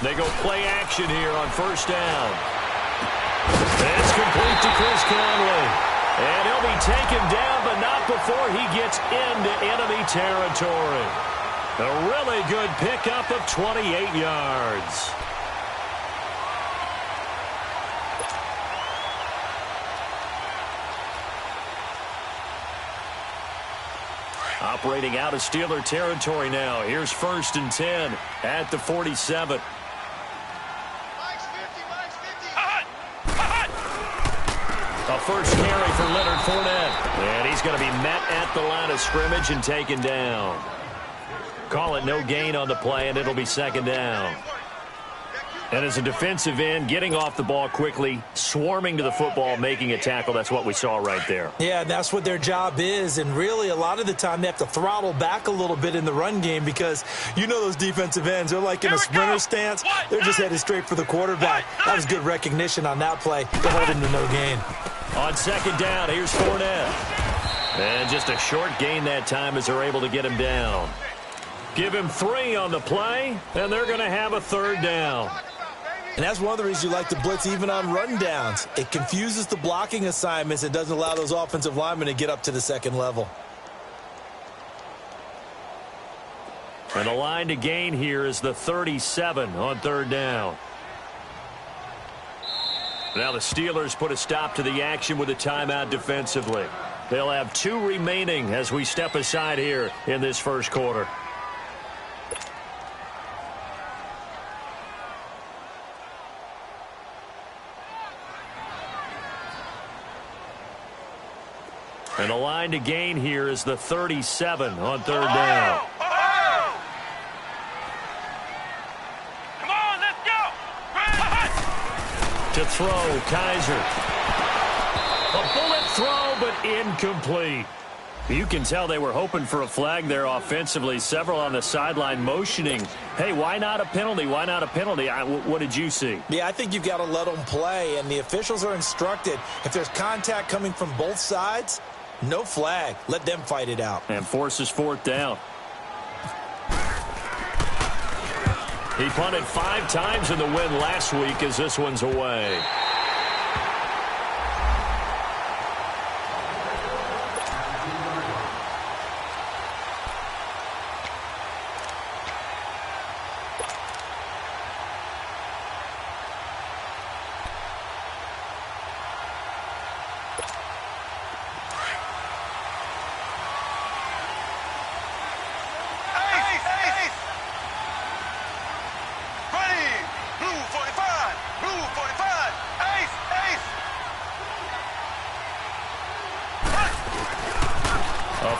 They go play action here on first down. It's complete to Chris Conley. And he'll be taken down, but not before he gets into enemy territory. A really good pickup of 28 yards. Operating out of Steeler territory now. Here's 1st and 10 at the 47. A first carry for Leonard Fournette. And he's going to be met at the line of scrimmage and taken down. Call it no gain on the play, and it'll be 2nd down. And as a defensive end, getting off the ball quickly, swarming to the football, making a tackle, that's what we saw right there. Yeah, that's what their job is. And really, a lot of the time, they have to throttle back a little bit in the run game because you know those defensive ends, they're like in a sprinter stance. They're just headed straight for the quarterback. That was good recognition on that play to hold him to no gain. On 2nd down, here's Fournette. And just a short gain that time as they're able to get him down. Give him 3 on the play, and they're going to have a 3rd down. And that's one of the reasons you like to blitz even on run downs. It confuses the blocking assignments. It doesn't allow those offensive linemen to get up to the 2nd level. And the line to gain here is the 37 on 3rd down. Now the Steelers put a stop to the action with a timeout defensively. They'll have 2 remaining as we step aside here in this first quarter. And the line to gain here is the 37 on 3rd down. Come on, let's go. To throw, Kaiser. A bullet throw, but incomplete. You can tell they were hoping for a flag there offensively. Several on the sideline motioning, hey, why not a penalty? Why not a penalty? What did you see? Yeah, I think you've got to let them play, and the officials are instructed. If there's contact coming from both sides, no flag. Let them fight it out. And forces 4th down. He punted 5 times in the win last week as this one's away.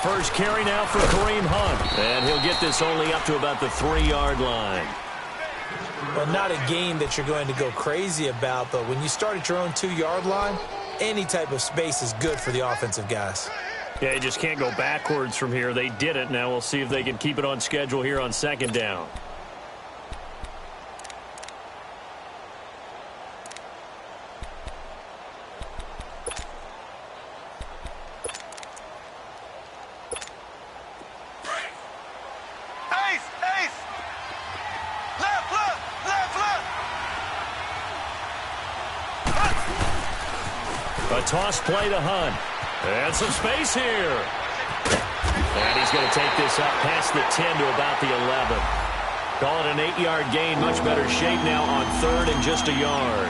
First carry now for Kareem Hunt. And he'll get this only up to about the 3-yard line. Well, not a game that you're going to go crazy about, but when you start at your own 2-yard line, any type of space is good for the offensive guys. Yeah, you just can't go backwards from here. They did it. Now we'll see if they can keep it on schedule here on 2nd down. Toss play to Hunt. And some space here. And he's going to take this up past the 10 to about the 11. Call it an 8-yard gain. Much better shape now on 3rd and just a yard.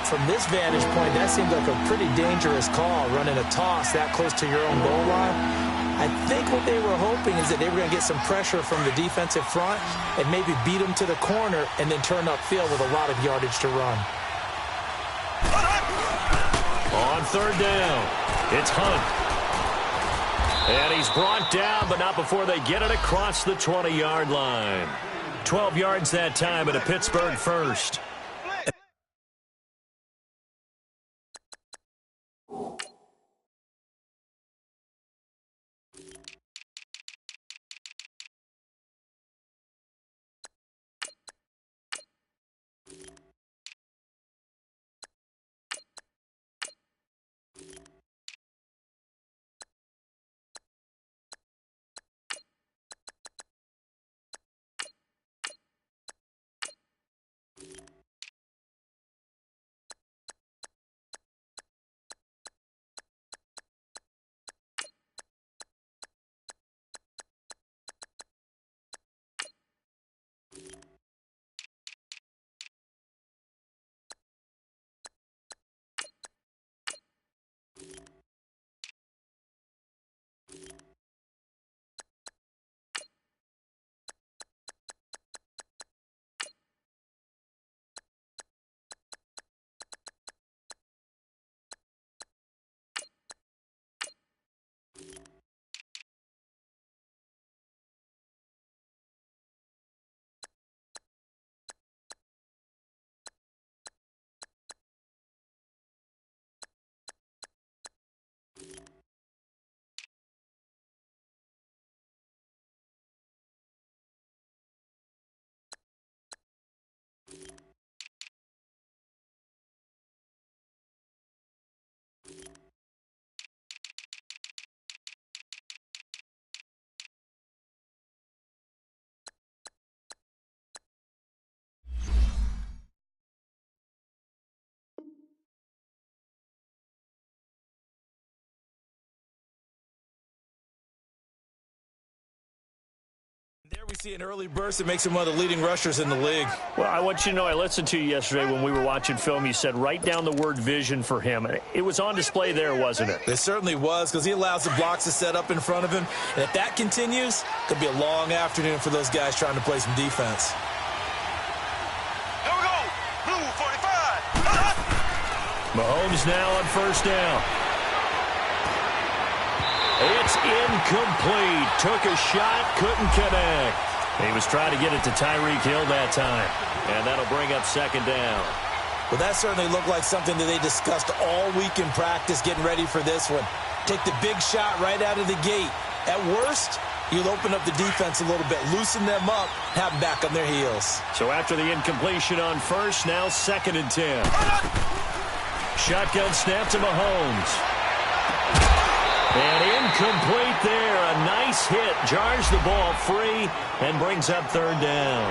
From this vantage point, that seems like a pretty dangerous call, running a toss that close to your own goal line. I think what they were hoping is that they were going to get some pressure from the defensive front and maybe beat them to the corner and then turn upfield with a lot of yardage to run. On 3rd down, it's Hunt. And he's brought down, but not before they get it across the 20-yard line. 12 yards that time and a Pittsburgh first. see an early burst that makes him one of the leading rushers in the league. Well, I want you to know I listened to you yesterday when we were watching film. You said write down the word vision for him. It was on display there, wasn't it? It certainly was, because he allows the blocks to set up in front of him. And if that continues, it could be a long afternoon for those guys trying to play some defense. Here we go. Blue 45. Mahomes now on first down. It's incomplete. Took a shot, couldn't connect. He was trying to get it to Tyreek Hill that time. And that'll bring up second down. Well, that certainly looked like something that they discussed all week in practice, getting ready for this one. Take the big shot right out of the gate. At worst, you'll open up the defense a little bit, loosen them up, have them back on their heels. So after the incompletion on first, now 2nd and 10. Shotgun snap to Mahomes. And incomplete there. A nice hit. Jars the ball free and brings up 3rd down.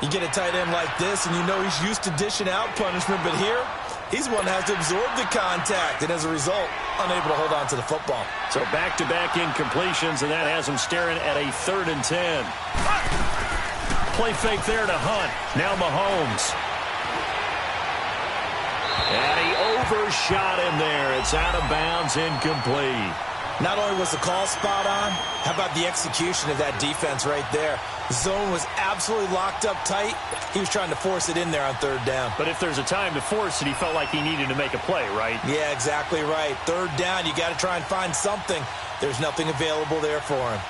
You get a tight end like this, and you know he's used to dishing out punishment, but here, he's the one that has to absorb the contact, and as a result, unable to hold on to the football. So back-to-back incompletions, and that has him staring at a 3rd and 10. Play fake there to Hunt. Now Mahomes. And he overshot him there. It's out of bounds, incomplete. Not only was the call spot on, how about the execution of that defense right there? The zone was absolutely locked up tight. He was trying to force it in there on 3rd down. But if there's a time to force it, he felt like he needed to make a play, right? Yeah, exactly right. 3rd down, you got to try and find something. There's nothing available there for him.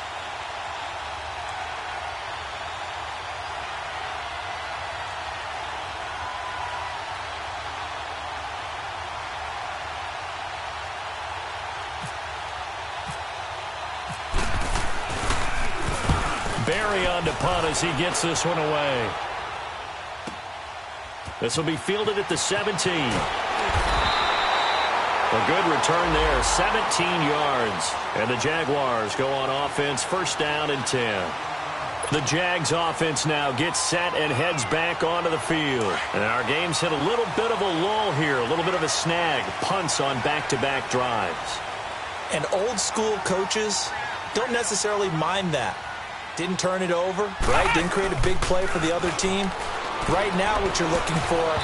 Barry on to punt as he gets this one away. This will be fielded at the 17. A good return there, 17 yards. And the Jaguars go on offense, 1st down and 10. The Jags offense now gets set and heads back onto the field. And our game's hit a little bit of a lull here, a little bit of a snag. Punts on back-to-back drives. And old school coaches don't necessarily mind that. Didn't turn it over, right? Didn't create a big play for the other team. Right now what you're looking for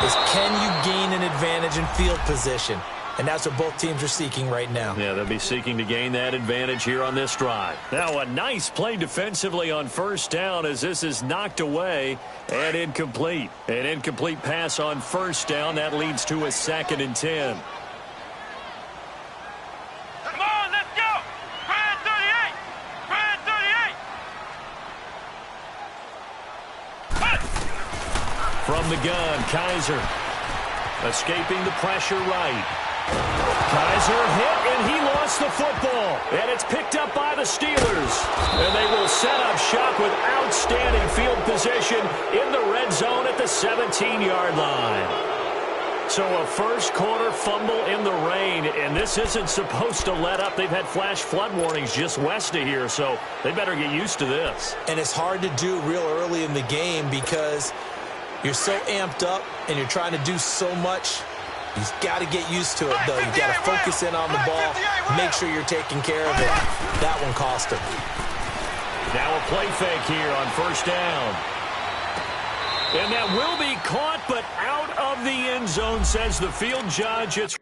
is, can you gain an advantage in field position? And that's what both teams are seeking right now. Yeah, they'll be seeking to gain that advantage here on this drive. Now a nice play defensively on 1st down as this is knocked away and incomplete. An incomplete pass on 1st down. That leads to a 2nd and 10. Come on, let's go. Brand 38. Brand 38. From the gun, Kaiser. Escaping the pressure right. Kaiser hit, and he lost the football. And it's picked up by the Steelers. And they will set up shop with outstanding field position in the red zone at the 17-yard line. So a first-quarter fumble in the rain, and this isn't supposed to let up. They've had flash flood warnings just west of here, so they better get used to this. And it's hard to do real early in the game because you're so amped up and you're trying to do so much. You've got to get used to it, though. You've got to focus in on the ball, make sure you're taking care of it. That one cost him. Now a play fake here on 1st down. And that will be caught, but out of the end zone, says the field judge. It's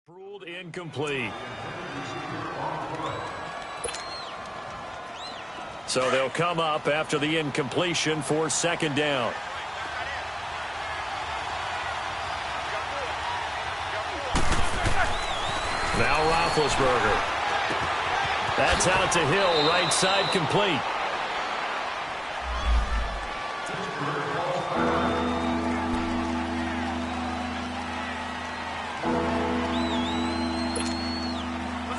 ruled incomplete. So they'll come up after the incompletion for 2nd down. Now Roethlisberger. That's out to Hill, right side complete.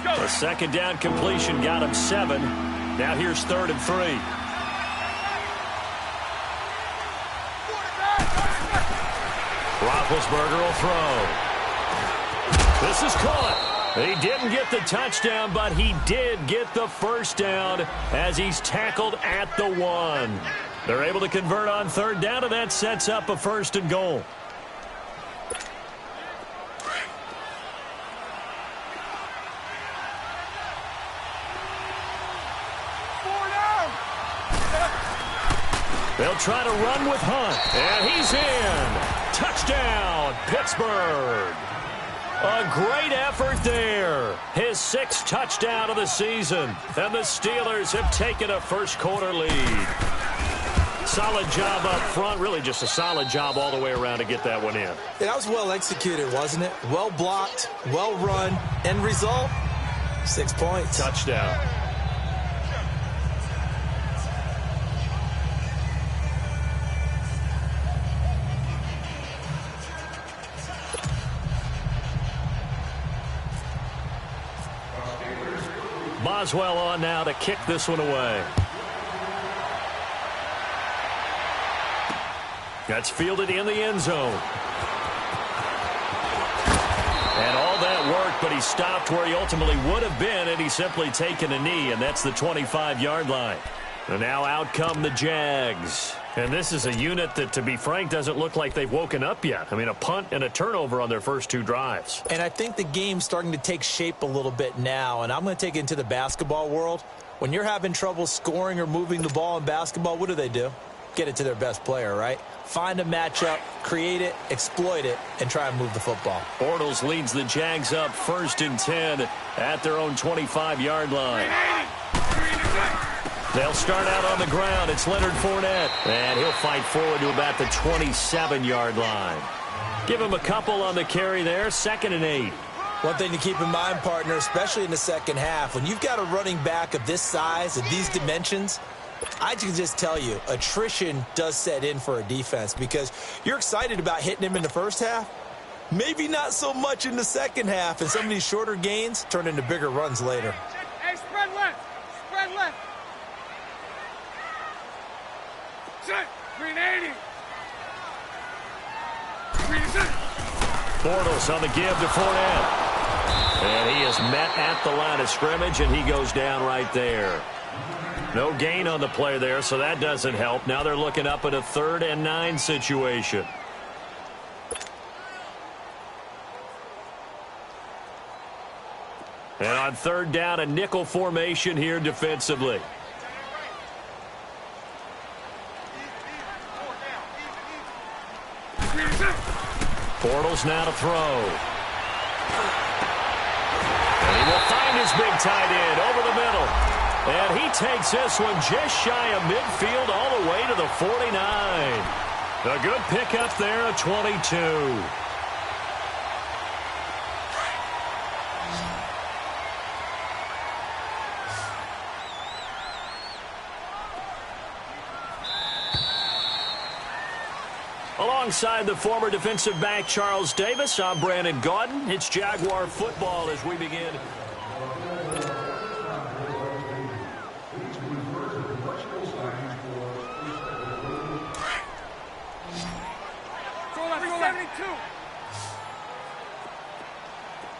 A 2nd down completion got him 7. Now here's 3rd and 3. Roethlisberger will throw. This is caught. He didn't get the touchdown, but he did get the first down as he's tackled at the 1. They're able to convert on third down, and that sets up a 1st and goal. They'll try to run with Hunt, and he's in. Touchdown, Pittsburgh. A great effort there. His 6th touchdown of the season, and the Steelers have taken a first-quarter lead. Solid job up front, really just a solid job all the way around to get that one in. Yeah, that was well executed, wasn't it? Well blocked, well run, end result, 6 points. Touchdown. Boswell on now to kick this one away. That's fielded in the end zone. And all that work, but he stopped where he ultimately would have been, and he's simply taken a knee, and that's the 25-yard line. And now out come the Jags. And this is a unit that, to be frank, doesn't look like they've woken up yet. I mean, a punt and a turnover on their first 2 drives. And I think the game's starting to take shape a little bit now, and I'm going to take it into the basketball world. When you're having trouble scoring or moving the ball in basketball, what do? Get it to their best player, right? Find a matchup, create it, exploit it, and try and move the football. Bortles leads the Jags up 1st and 10 at their own 25-yard line. They'll start out on the ground. It's Leonard Fournette, and he'll fight forward to about the 27-yard line. Give him a couple on the carry there, 2nd and 8. One thing to keep in mind, partner, especially in the second half, when you've got a running back of this size and these dimensions, I can just tell you, attrition does set in for a defense because you're excited about hitting him in the first half, maybe not so much in the second half, and some of these shorter gains turn into bigger runs later. Hey, spread left. Spread left. Set. 380. Bortles on the give to Fournette. And he is met at the line of scrimmage, and he goes down right there. No gain on the play there, so that doesn't help. Now they're looking up at a 3rd and 9 situation. And on 3rd down, a nickel formation here defensively. Bortles now to throw. And he will find his big tight end over the middle. And he takes this one just shy of midfield all the way to the 49. A good pickup there, a 22. Alongside the former defensive back Charles Davis, I'm Brandon Gaudin. It's Jaguar football as we begin.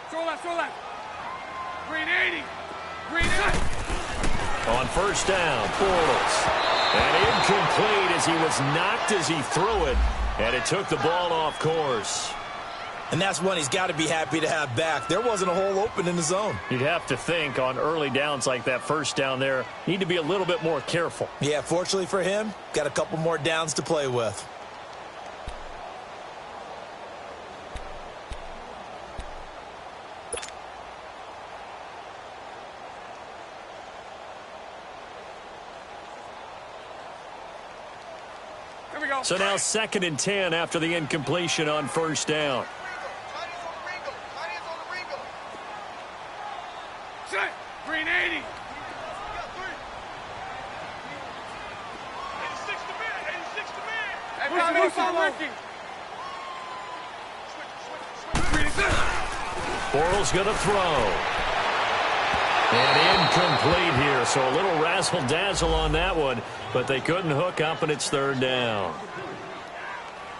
Throw left. Green 80. Green 80. On 1st down, Bortles. And incomplete as he was knocked as he threw it. And it took the ball off course. And that's one he's got to be happy to have back. There wasn't a hole open in the zone. You'd have to think on early downs like that 1st down there, need to be a little bit more careful. Yeah, fortunately for him, got a couple more downs to play with. So now 2nd and 10 after the incompletion on 1st down. Set. Green 80. 86 to man. Hey, Bortles going to throw. And incomplete here, so a little razzle-dazzle on that one, but they couldn't hook up, and it's 3rd down.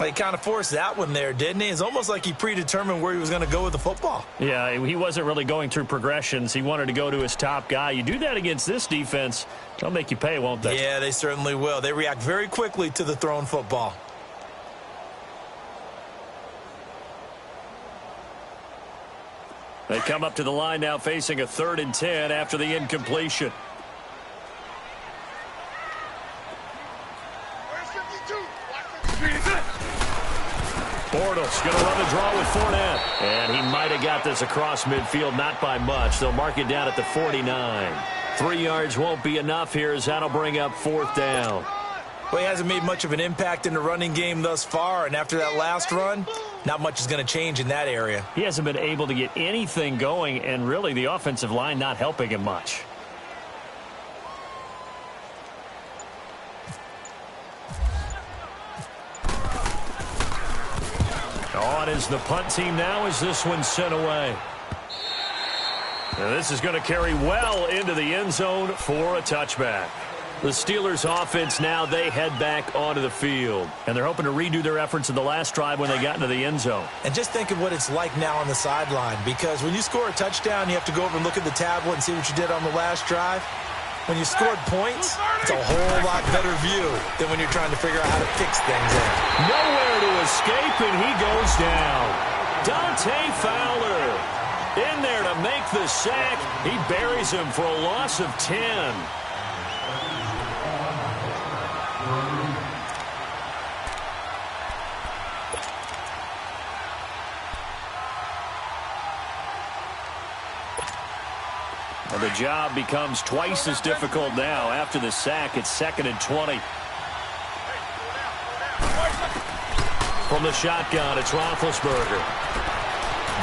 Well, he kind of forced that one there, didn't he? It's almost like he predetermined where he was going to go with the football. Yeah, he wasn't really going through progressions. He wanted to go to his top guy. You do that against this defense, they'll make you pay, won't they? Yeah, they certainly will. They react very quickly to the thrown football. They come up to the line now facing a 3rd and 10 after the incompletion. Bortles going to run the draw with Fournette. And he might have got this across midfield, not by much. They'll mark it down at the 49. 3 yards won't be enough here as that'll bring up 4th down. Well, he hasn't made much of an impact in the running game thus far, and after that last run, not much is going to change in that area. He hasn't been able to get anything going, and really the offensive line not helping him much. On is the punt team now as this one's sent away. And this is going to carry well into the end zone for a touchback. The Steelers offense now, they head back onto the field. And they're hoping to redo their efforts in the last drive when they got into the end zone. And just think of what it's like now on the sideline, because when you score a touchdown, you have to go over and look at the tablet and see what you did on the last drive. When you scored points, it's a whole lot better view than when you're trying to figure out how to fix things in. Nowhere to escape, and he goes down. Dante Fowler in there to make the sack. He buries him for a loss of 10. And the job becomes twice as difficult now. After the sack, it's 2nd and 20. From the shotgun, it's Roethlisberger.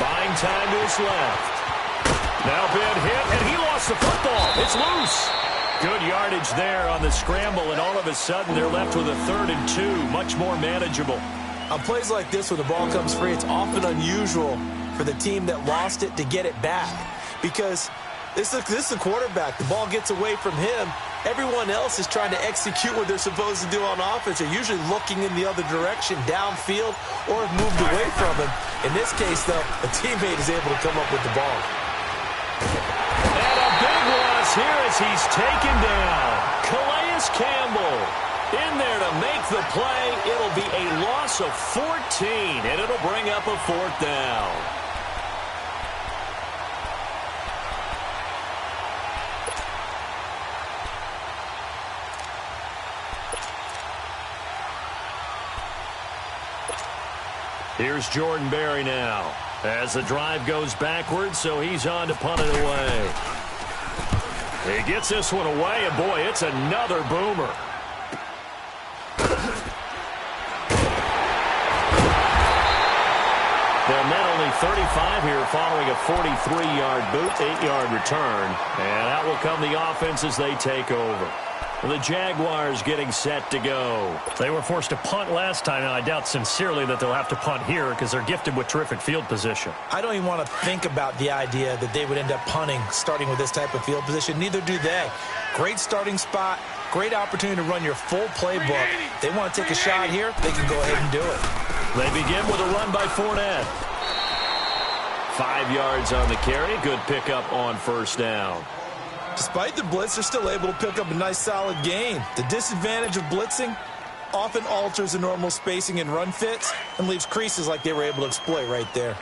Buying time to his left. Now been hit, and he lost the football. It's loose. Good yardage there on the scramble, and all of a sudden they're left with a 3rd and 2. Much more manageable. On plays like this where the ball comes free, it's often unusual for the team that lost it to get it back. Because this is the quarterback. The ball gets away from him. Everyone else is trying to execute what they're supposed to do on offense. They're usually looking in the other direction, downfield, or have moved away from him. In this case, though, a teammate is able to come up with the ball. And a big loss here as he's taken down. Calais Campbell in there to make the play. It'll be a loss of 14, and it'll bring up a 4th down. Here's Jordan Berry now as the drive goes backwards, so he's on to punt it away. He gets this one away, and boy, it's another boomer. They'll net only 35 here following a 43-yard boot, 8-yard return, and out will come the offense as they take over. The Jaguars getting set to go. They were forced to punt last time, and I doubt sincerely that they'll have to punt here because they're gifted with terrific field position. I don't even want to think about the idea that they would end up punting starting with this type of field position. Neither do they. Great starting spot, great opportunity to run your full playbook. They want to take a shot here, they can go ahead and do it. They begin with a run by Fournette. 5 yards on the carry. Good pickup on 1st down. Despite the blitz, they're still able to pick up a nice solid gain. The disadvantage of blitzing often alters the normal spacing and run fits and leaves creases like they were able to exploit right there.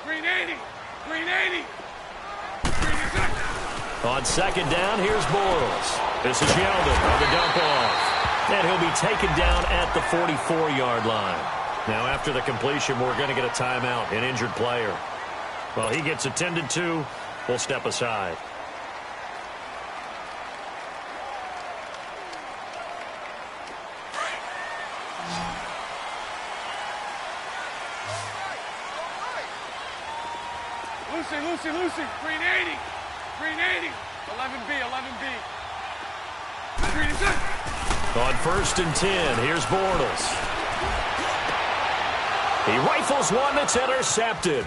380. 380. On 2nd down, here's Bortles. This is Yeldon on the dump off. And he'll be taken down at the 44-yard line. Now, after the completion, we're going to get a timeout, an injured player. Well, he gets attended to. We'll step aside. Lucy. 380. 380. 11B. 380. On 1st and 10, here's Bortles. He rifles one that's intercepted.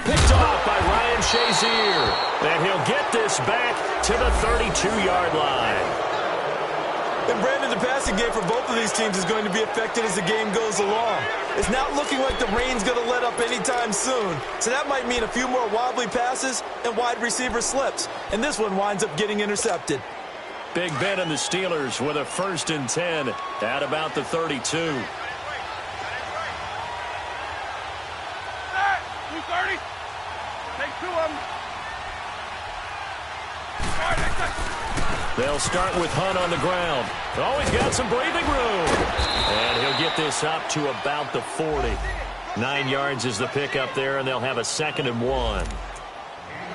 Picked off by Ryan Shazier. And he'll get this back to the 32-yard line. And Brandon, the passing game for both of these teams is going to be affected as the game goes along. It's not looking like the rain's going to let up anytime soon. So that might mean a few more wobbly passes and wide receiver slips. And this one winds up getting intercepted. Big Ben and the Steelers with a 1st and 10 at about the 32. 230. Take 2 of them. They'll start with Hunt on the ground. Oh, he's got some breathing room. And he'll get this up to about the 40. 9 yards is the pickup there, and they'll have a 2nd and 1.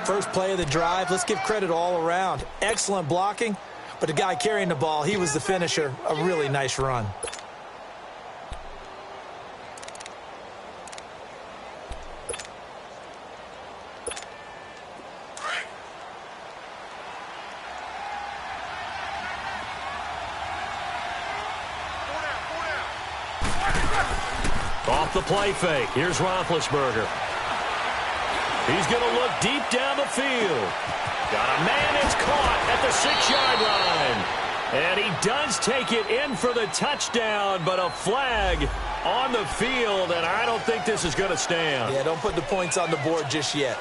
First play of the drive, let's give credit all around. Excellent blocking, but the guy carrying the ball, he was the finisher. A really nice run. Off the play fake. Here's Roethlisberger. He's going to look deep down the field. Got a man. It's caught at the 6-yard line. And he does take it in for the touchdown, but a flag on the field, and I don't think this is going to stand. Yeah, don't put the points on the board just yet.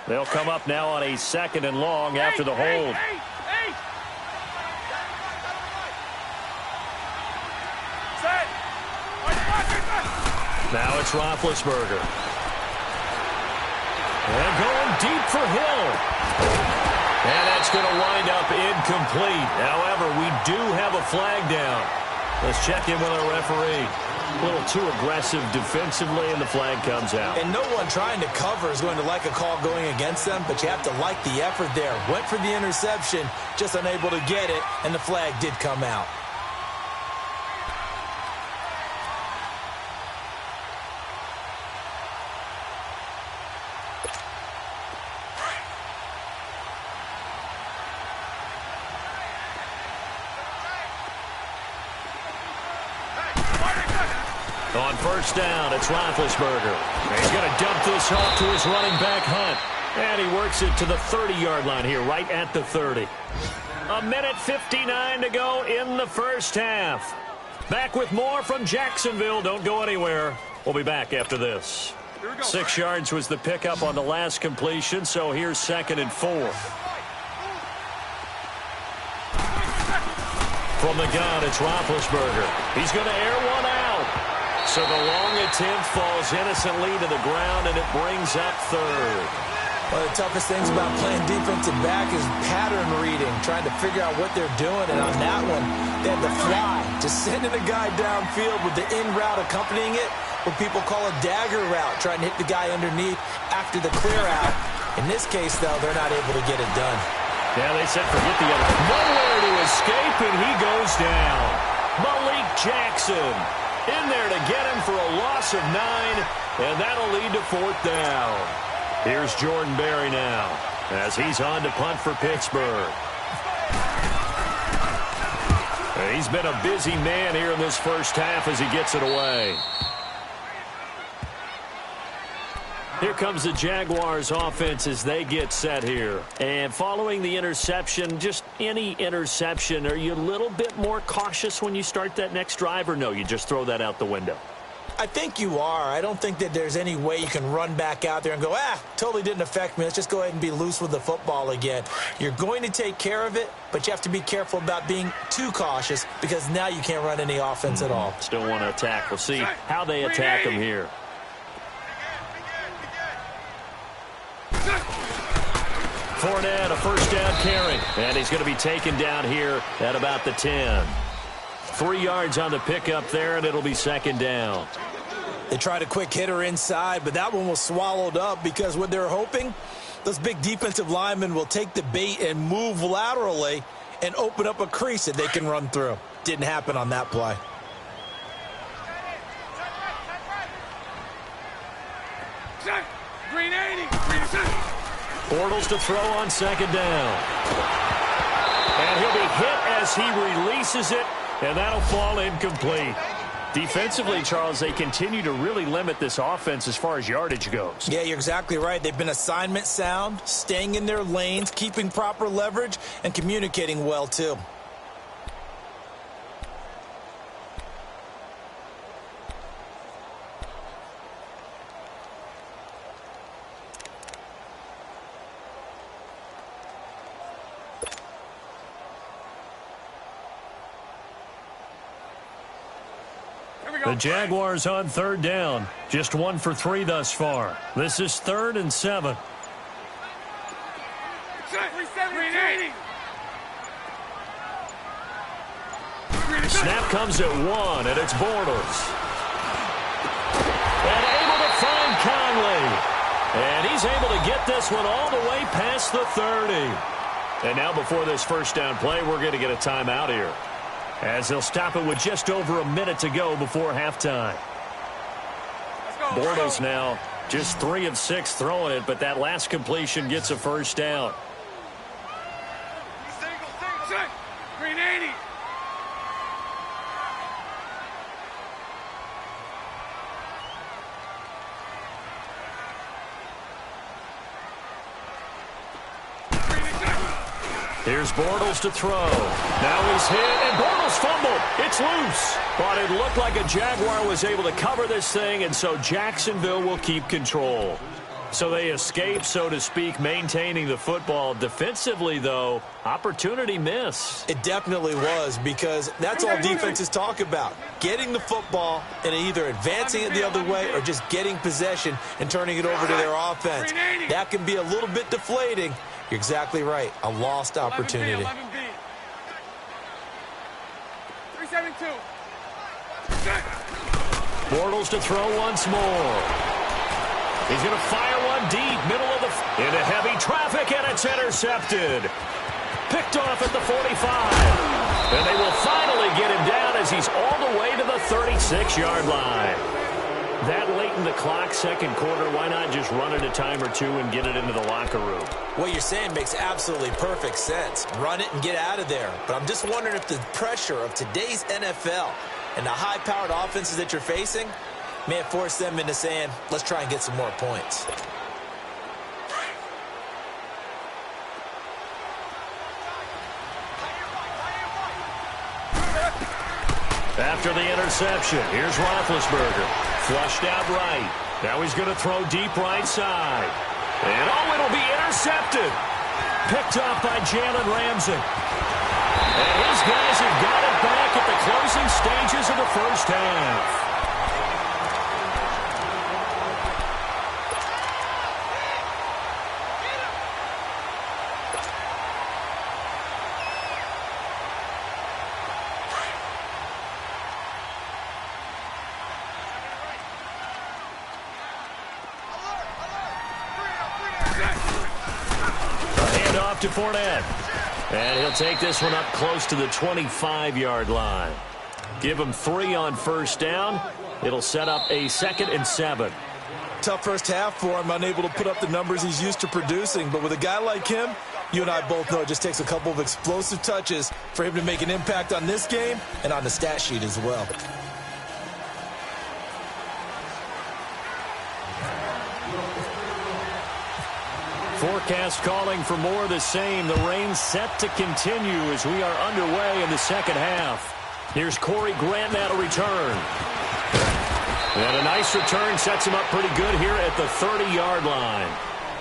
They'll come up now on a 2nd and long after the hold. Now it's Roethlisberger. And going deep for Hill. And that's going to wind up incomplete. However, we do have a flag down. Let's check in with our referee. A little too aggressive defensively, and the flag comes out. And no one trying to cover is going to like a call going against them, but you have to like the effort there. Went for the interception, just unable to get it, and the flag did come out. On 1st down, it's Roethlisberger. He's going to dump this off to his running back, Hunt. And he works it to the 30-yard line here, right at the 30. 1:59 to go in the first half. Back with more from Jacksonville. Don't go anywhere. We'll be back after this. 6 yards was the pickup on the last completion, so here's 2nd and 4. From the gun, it's Roethlisberger. He's going to air one out. So the long attempt falls innocently to the ground, and it brings up 3rd. One of the toughest things about playing defensive back is pattern reading, trying to figure out what they're doing. And on that one, they had to fly, just sending a guy downfield with the in route accompanying it, what people call a dagger route, trying to hit the guy underneath after the clear out. In this case, though, they're not able to get it done. Yeah, they said forget the other. Nowhere to escape, and he goes down. Malik Jackson in there to get him for a loss of 9, and that'll lead to 4th down. Here's Jordan Berry now as he's on to punt for Pittsburgh. He's been a busy man here in this first half as he gets it away. Here comes the Jaguars offense as they get set here. And following the interception, just any interception, are you a little bit more cautious when you start that next drive, or no, you just throw that out the window? I think you are. I don't think that there's any way you can run back out there and go, totally didn't affect me. Let's just go ahead and be loose with the football again. You're going to take care of it, but you have to be careful about being too cautious because now you can't run any offense at all. Still want to attack. We'll see how they attack him here. Fournette, a 1st down carry, and he's going to be taken down here at about the 10. 3 yards on the pickup there, and it'll be 2nd down. They tried a quick hitter inside, but that one was swallowed up because what they're hoping, those big defensive linemen will take the bait and move laterally and open up a crease that they can run through. Didn't happen on that play. Green 80. Bortles to throw on 2nd down. And he'll be hit as he releases it, and that'll fall incomplete. Defensively, Charles, they continue to really limit this offense as far as yardage goes. Yeah, you're exactly right. They've been assignment sound, staying in their lanes, keeping proper leverage, and communicating well, too. The Jaguars on third down. Just 1 for 3 thus far. This is 3rd and 7. Snap comes at 1, and it's Bortles. And able to find Conley. And he's able to get this one all the way past the 30. And now before this first down play, we're going to get a timeout here, as they'll stop it with just over a minute to go before halftime. Bortles now just 3 of 6 throwing it, but that last completion gets a first down. Green 80. Here's Bortles to throw. Now he's hit, and Bortles fumbled. It's loose. But it looked like a Jaguar was able to cover this thing, and so Jacksonville will keep control. So they escape, so to speak, maintaining the football. Defensively, though, opportunity miss. It definitely was, because that's all defenses talk about. Getting the football and either advancing it the other way or just getting possession and turning it over to their offense. That can be a little bit deflating. You're exactly right. A lost opportunity. 372. Bortles to throw once more. He's going to fire one deep, middle of the into heavy traffic, and it's intercepted. Picked off at the 45. And they will finally get him down as he's all the way to the 36-yard line. That late in the clock, second quarter, why not just run it a time or two and get it into the locker room? What you're saying makes absolutely perfect sense. Run it and get out of there. But I'm just wondering if the pressure of today's NFL and the high-powered offenses that you're facing may have forced them into saying, let's try and get some more points. After the interception, here's Roethlisberger. Flushed out right. Now he's going to throw deep right side. And, oh, it'll be intercepted. Picked off by Jalen Ramsey. And his guys have got it back at the closing stages of the first half. To Fournette. And he'll take this one up close to the 25-yard line. Give him 3 on first down. It'll set up a 2nd and 7. Tough first half for him, unable to put up the numbers he's used to producing. But with a guy like him, you and I both know it just takes a couple of explosive touches for him to make an impact on this game and on the stat sheet as well. Forecast calling for more of the same. The rain set to continue as we are underway in the second half. Here's Corey Grant now to return. And a nice return sets him up pretty good here at the 30-yard line.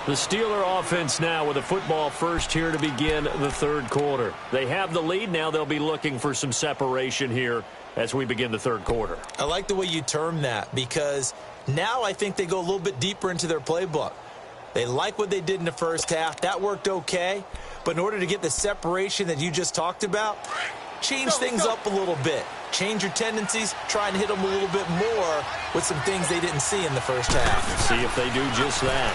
The Steeler offense now with a football first here to begin the third quarter. They have the lead. Now they'll be looking for some separation here as we begin the third quarter. I like the way you term that, because now I think they go a little bit deeper into their playbook. They like what they did in the first half. That worked okay. But in order to get the separation that you just talked about, change things up a little bit. Change your tendencies. Try and hit them a little bit more with some things they didn't see in the first half. See if they do just that.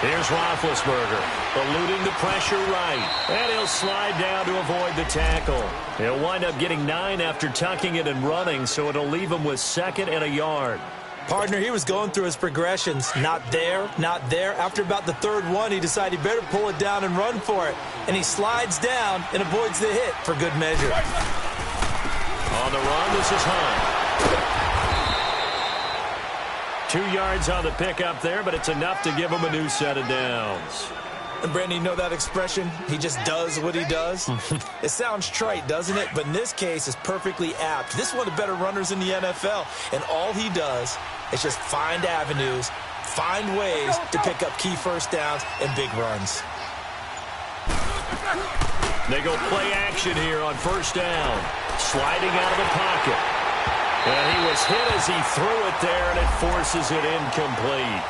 Here's Roethlisberger, eluding the pressure right. And he'll slide down to avoid the tackle. He'll wind up getting 9 after tucking it and running, so it'll leave him with 2nd and a yard. Partner, he was going through his progressions. Not there, not there. After about the third one, he decided he better pull it down and run for it. And he slides down and avoids the hit for good measure. On the run, this is Hunt. 2 yards on the pickup there, but it's enough to give him a new set of downs. And Brandon, you know that expression? He just does what he does. It sounds trite, doesn't it? But in this case, it's perfectly apt. This is one of the better runners in the NFL. And all he does is just find avenues, find ways to pick up key first downs and big runs. They go play action here on first down. Sliding out of the pocket. And he was hit as he threw it there, and it forces it incomplete.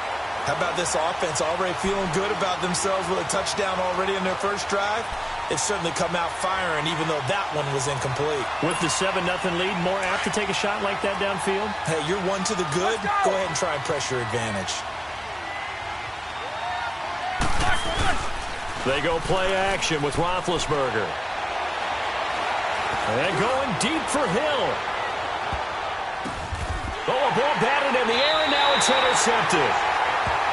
How about this offense already feeling good about themselves with a touchdown already in their first drive? It's certainly come out firing, even though that one was incomplete. With the 7-0 lead, more apt to take a shot like that downfield? Hey, you're one to the good. Go ahead and try and press your advantage. They go play action with Roethlisberger. And going deep for Hill. Oh, a ball batted in the air, and now it's intercepted.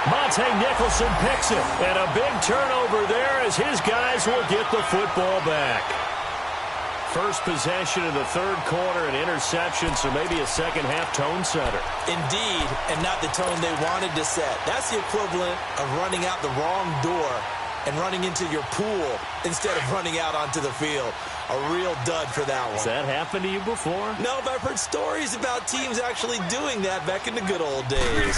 Monte Nicholson picks it, and a big turnover there as his guys will get the football back. First possession of the third quarter, an interception, so maybe a second-half tone setter. Indeed, and not the tone they wanted to set. That's the equivalent of running out the wrong door and running into your pool instead of running out onto the field. A real dud for that one. Has that happened to you before? No, but I've heard stories about teams actually doing that back in the good old days.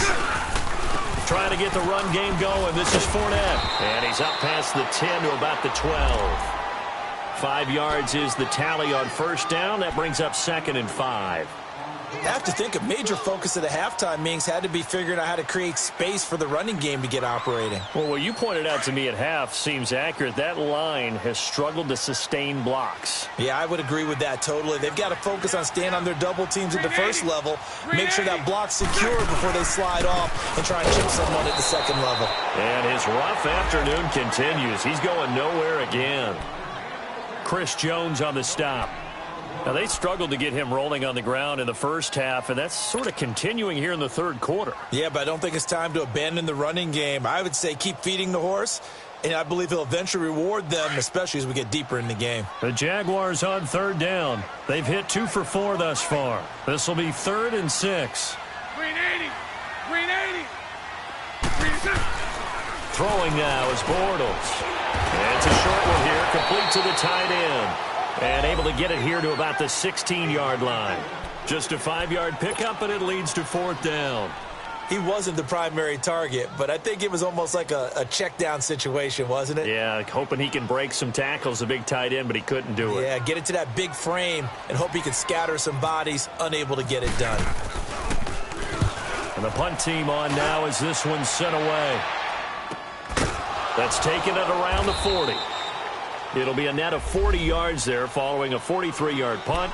Trying to get the run game going. This is Fournette. And he's up past the 10 to about the 12. 5 yards is the tally on first down. That brings up 2nd and 5. I have to think a major focus of the halftime meetings had to be figuring out how to create space for the running game to get operating. Well, what you pointed out to me at half seems accurate. That line has struggled to sustain blocks. Yeah, I would agree with that totally. They've got to focus on staying on their double teams at the first level, make sure that block's secure before they slide off and try and chip someone at the second level. And his rough afternoon continues. He's going nowhere again. Chris Jones on the stop. Now, they struggled to get him rolling on the ground in the first half, and that's sort of continuing here in the third quarter. Yeah, but I don't think it's time to abandon the running game. I would say keep feeding the horse, and I believe he'll eventually reward them, especially as we get deeper in the game. The Jaguars on third down. They've hit 2 for 4 thus far. This will be 3rd and 6. Green 80. Green 80. Green 6. Throwing now is Bortles. And it's a short one here, complete to the tight end. And able to get it here to about the 16-yard line. Just a 5-yard pickup, and it leads to 4th down. He wasn't the primary target, but I think it was almost like a check down situation, wasn't it? Yeah, hoping he can break some tackles, a big tight end, but he couldn't do it. Yeah, get it to that big frame and hope he can scatter some bodies, unable to get it done. And the punt team on now as this one's sent away. That's taken it around the 40. It'll be a net of 40 yards there following a 43-yard punt,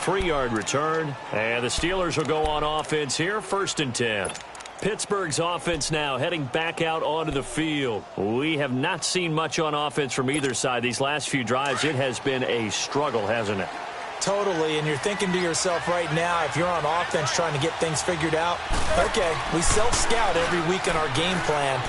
3-yard return. And the Steelers will go on offense here, 1st and 10. Pittsburgh's offense now heading back out onto the field. We have not seen much on offense from either side. These last few drives, it has been a struggle, hasn't it? Totally, and you're thinking to yourself right now, if you're on offense trying to get things figured out, okay, we self-scout every week in our game plan.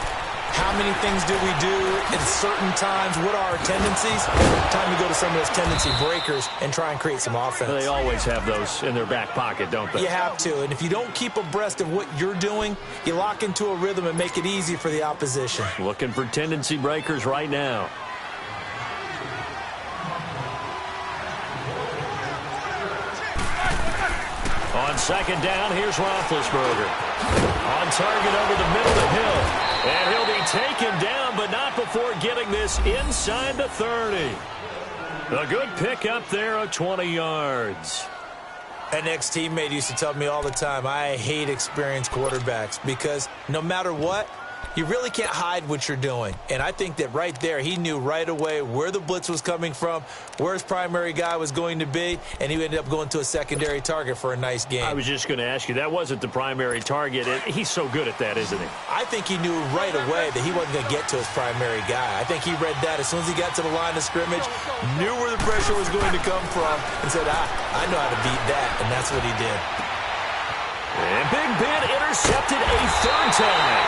How many things do we do at certain times? What are our tendencies? Time to go to some of those tendency breakers and try and create some offense. They always have those in their back pocket, don't they? You have to, and if you don't keep abreast of what you're doing, you lock into a rhythm and make it easy for the opposition. Looking for tendency breakers right now. On 2nd down, here's Roethlisberger. On target over the middle to Hill. And he'll be taken down, but not before getting this inside the 30. A good pick up there of 20 yards. An ex-teammate used to tell me all the time, I hate experienced quarterbacks because no matter what, you really can't hide what you're doing. And I think that right there, he knew right away where the blitz was coming from, where his primary guy was going to be, and he ended up going to a secondary target for a nice game. I was just going to ask you, that wasn't the primary target. He's so good at that, isn't he? I think he knew right away that he wasn't going to get to his primary guy. I think he read that as soon as he got to the line of scrimmage, knew where the pressure was going to come from, and said, I know how to beat that, and that's what he did. And Big Ben intercepted a third time.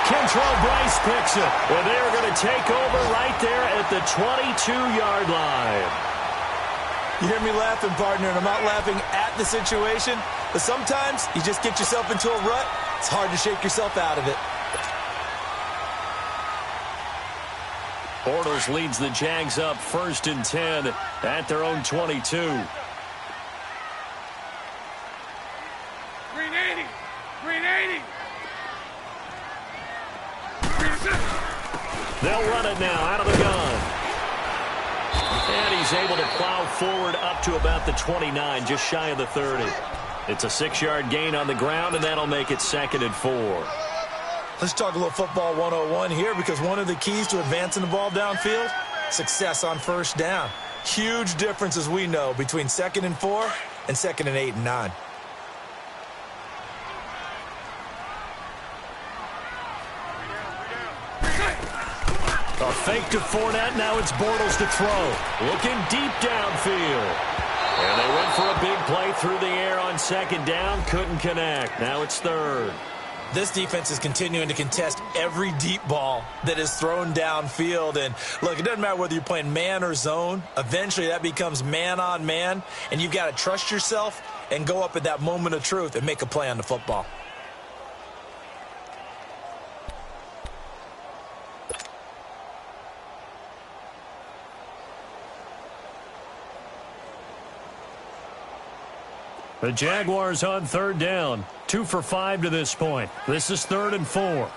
Kentrell Bryce picks it. Well, they are going to take over right there at the 22-yard line. You hear me laughing, partner, and I'm not laughing at the situation, but sometimes you just get yourself into a rut. It's hard to shake yourself out of it. Bortles leads the Jags up 1st and 10 at their own 22. Green 80. Green 80. They'll run it now out of the gun. And he's able to plow forward up to about the 29, just shy of the 30. It's a 6-yard gain on the ground, and that'll make it 2nd and 4. Let's talk a little football 101 here, because one of the keys to advancing the ball downfield, success on first down. Huge difference, as we know, between 2nd and 4 and 2nd and 8 and 9. A fake to Fournette. Now it's Bortles to throw. Looking deep downfield. And they went for a big play through the air on 2nd down. Couldn't connect. Now it's 3rd. This defense is continuing to contest every deep ball that is thrown downfield. And, look, it doesn't matter whether you're playing man or zone. Eventually that becomes man on man. And you've got to trust yourself and go up at that moment of truth and make a play on the football. The Jaguars on 3rd down. 2 for 5 to this point. This is 3rd and 4.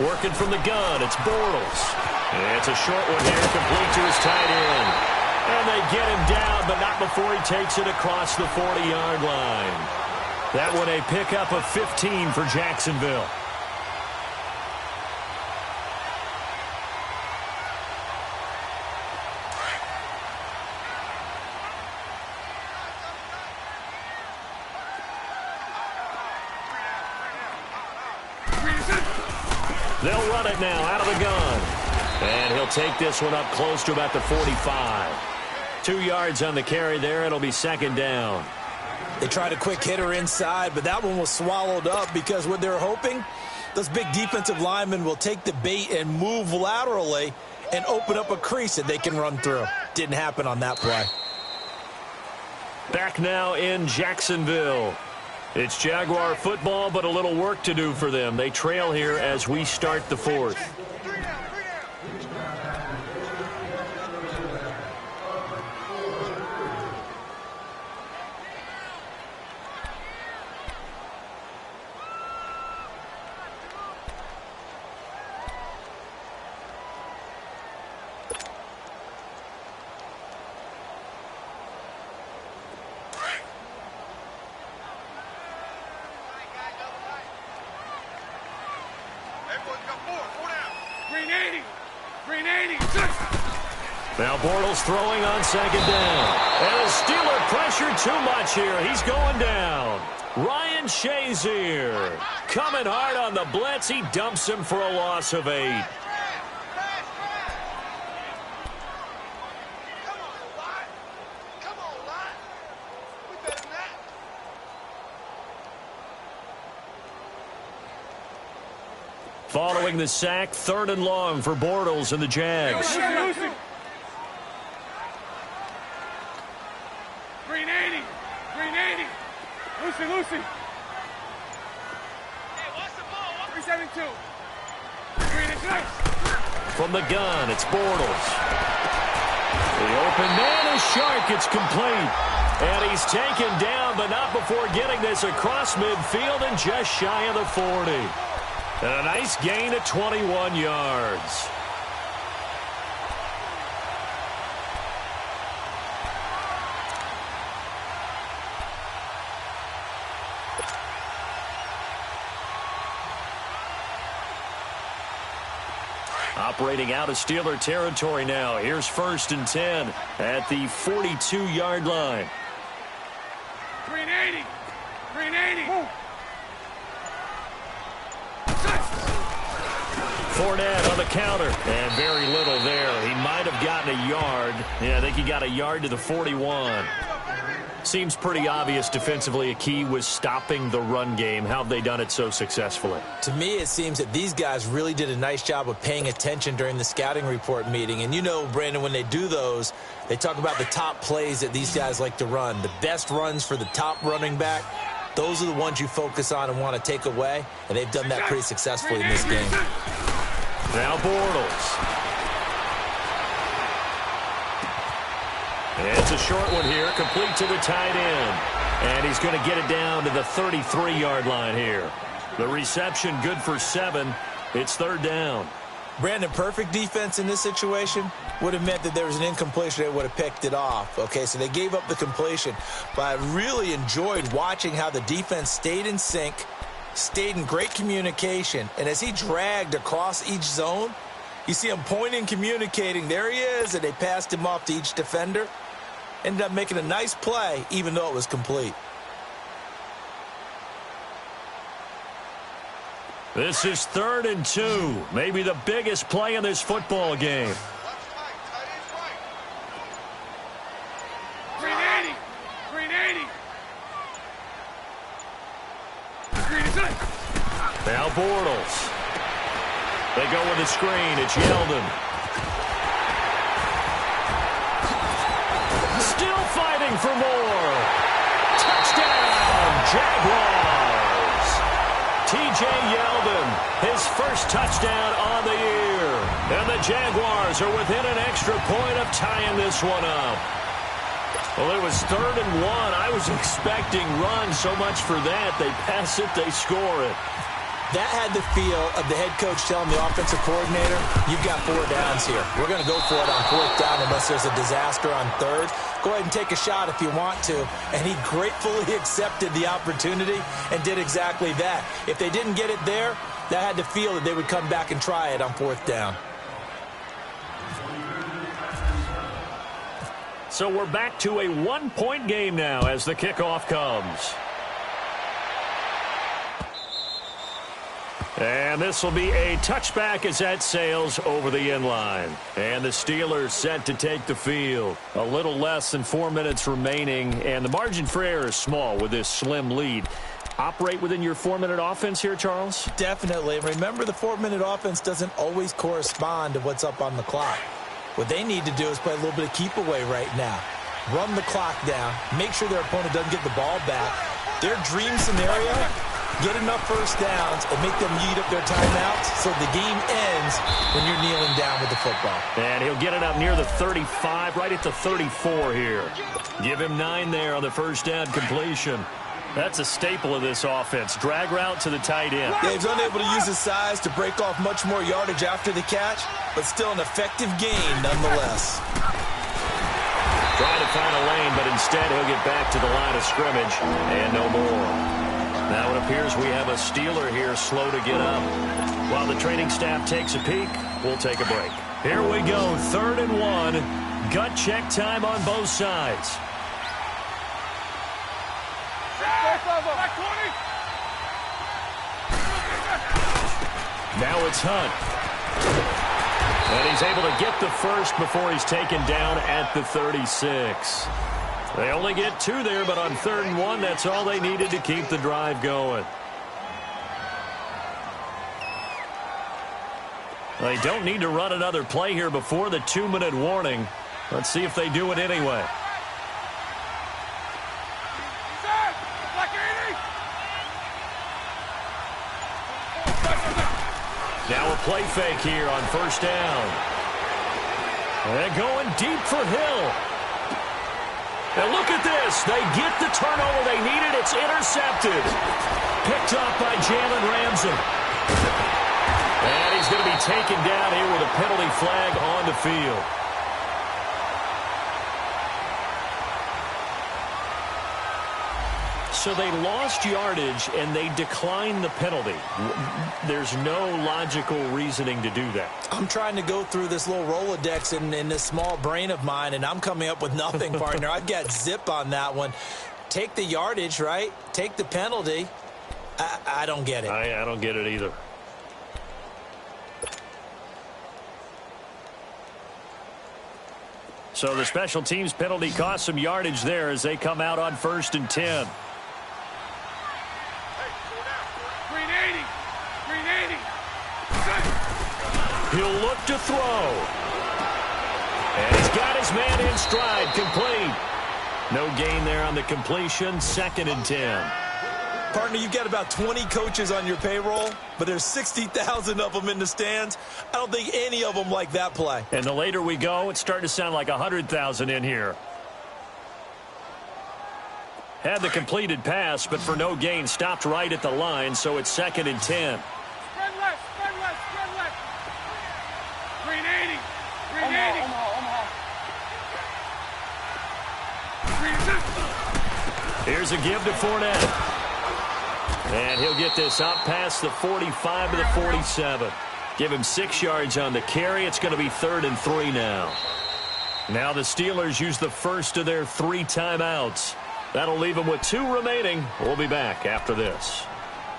Working from the gun, it's Bortles. It's a short one here, complete to his tight end. And they get him down, but not before he takes it across the 40-yard line. That one a pickup of 15 for Jacksonville. They'll run it now out of the gun. And he'll take this one up close to about the 45. 2 yards on the carry there. It'll be 2nd down. They tried a quick hitter inside, but that one was swallowed up because what they're hoping, those big defensive linemen will take the bait and move laterally and open up a crease that they can run through. Didn't happen on that play. Back now in Jacksonville. It's Jaguar football, but a little work to do for them. They trail here as we start the 4th. Now Bortles throwing on 2nd down. And the Steeler pressure too much here. He's going down. Ryan Shazier coming hard on the blitz. He dumps him for a loss of 8. Following the sack, 3rd and long for Bortles and the Jags. Green 80. Green 80. Lucy. Hey, watch the ball. 372. Green is nice. From the gun, it's Bortles. The open man is Shark. It's complete. And he's taken down, but not before getting this across midfield and just shy of the 40. And a nice gain of 21 yards. Operating out of Steeler territory now. Here's 1st and 10 at the 42-yard line. Green 80. Green 80. Fournette on the counter. And very little there. He might have gotten a yard. Yeah, I think he got a yard to the 41. Seems pretty obvious defensively a key was stopping the run game. How have they done it so successfully? To me, it seems that these guys really did a nice job of paying attention during the scouting report meeting. And you know, Brandon, when they do those, they talk about the top plays that these guys like to run. The best runs for the top running back, those are the ones you focus on and want to take away. And they've done that pretty successfully in this game. Now Bortles. It's a short one here, complete to the tight end. And he's going to get it down to the 33-yard line here. The reception good for 7. It's third down. Brandon, perfect defense in this situation would have meant that there was an incompletion. They would have picked it off. Okay, so they gave up the completion. But I really enjoyed watching how the defense stayed in sync, stayed in great communication. And as he dragged across each zone, you see him pointing, communicating. There he is, and they passed him off to each defender. Ended up making a nice play, even though it was complete. This is 3rd and 2. Maybe the biggest play in this football game. Now Bortles. They go with the screen. It's Yeldon. Still fighting for more. Touchdown, Jaguars. T.J. Yeldon, his first touchdown on the year. And the Jaguars are within an extra point of tying this one up. Well, it was 3rd and 1. I was expecting run so much for that. They pass it, they score it. That had the feel of the head coach telling the offensive coordinator, you've got 4 downs here. We're going to go for it on 4th down unless there's a disaster on 3rd. Go ahead and take a shot if you want to. And he gratefully accepted the opportunity and did exactly that. If they didn't get it there, that had the feel that they would come back and try it on 4th down. So we're back to a 1-point game now as the kickoff comes. And this will be a touchback as that sails over the end line. And the Steelers set to take the field. A little less than 4 minutes remaining, and the margin for error is small with this slim lead. Operate within your 4-minute offense here, Charles? Definitely. Remember, the 4-minute offense doesn't always correspond to what's up on the clock. What they need to do is play a little bit of keep away right now. Run the clock down. Make sure their opponent doesn't get the ball back. Their dream scenario, get enough first downs and make them eat up their timeouts so the game ends when you're kneeling down with the football. And he'll get it up near the 35, right at the 34 here. Give him 9 there on the first down completion. That's a staple of this offense. Drag route to the tight end. Yeah, he's unable to use his size to break off much more yardage after the catch, but still an effective gain nonetheless. Trying to find a lane, but instead he'll get back to the line of scrimmage and no more. Now it appears we have a Steeler here slow to get up. While the training staff takes a peek, we'll take a break. Here we go, 3rd and 1. Gut check time on both sides. Now it's Hunt. And he's able to get the first before he's taken down at the 36. They only get 2 there, but on 3rd and 1, that's all they needed to keep the drive going. They don't need to run another play here before the 2-minute warning. Let's see if they do it anyway. Now a play fake here on first down. And going deep for Hill. And look at this. They get the turnover they needed. It's intercepted. Picked up by Jalen Ramsey. And he's going to be taken down here with a penalty flag on the field. So they lost yardage, and they declined the penalty. There's no logical reasoning to do that. I'm trying to go through this little Rolodex in this small brain of mine, and I'm coming up with nothing, partner. I've got zip on that one. Take the yardage, right? Take the penalty. I don't get it. I don't get it either. So the special teams penalty cost some yardage there as they come out on 1st and 10. Green 80. Green 80. He'll look to throw. And he's got his man in stride, complete. No gain there on the completion, 2nd and 10. Partner, you've got about 20 coaches on your payroll, but there's 60,000 of them in the stands. I don't think any of them like that play. And the later we go, it's starting to sound like 100,000 in here. Had the completed pass, but for no gain, stopped right at the line, so it's 2nd and 10. Spread left, spread left, spread left. Green 80. Green 80. Green 50. Here's a give to Fournette. And he'll get this up past the 45 to the 47. Give him 6 yards on the carry. It's going to be 3rd and 3 now. Now the Steelers use the first of their 3 timeouts. That'll leave them with 2 remaining. We'll be back after this.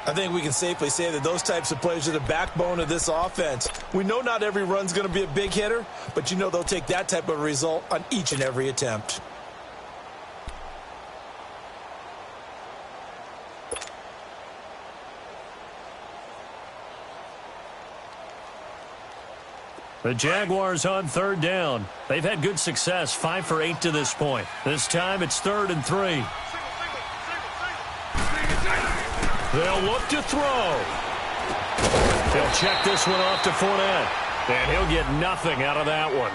I think we can safely say that those types of plays are the backbone of this offense. We know not every run's going to be a big hitter, but you know they'll take that type of result on each and every attempt. The Jaguars on 3rd down. They've had good success, 5 for 8 to this point. This time it's 3rd and 3. They'll look to throw. He'll check this one off to Fournette. And he'll get nothing out of that one.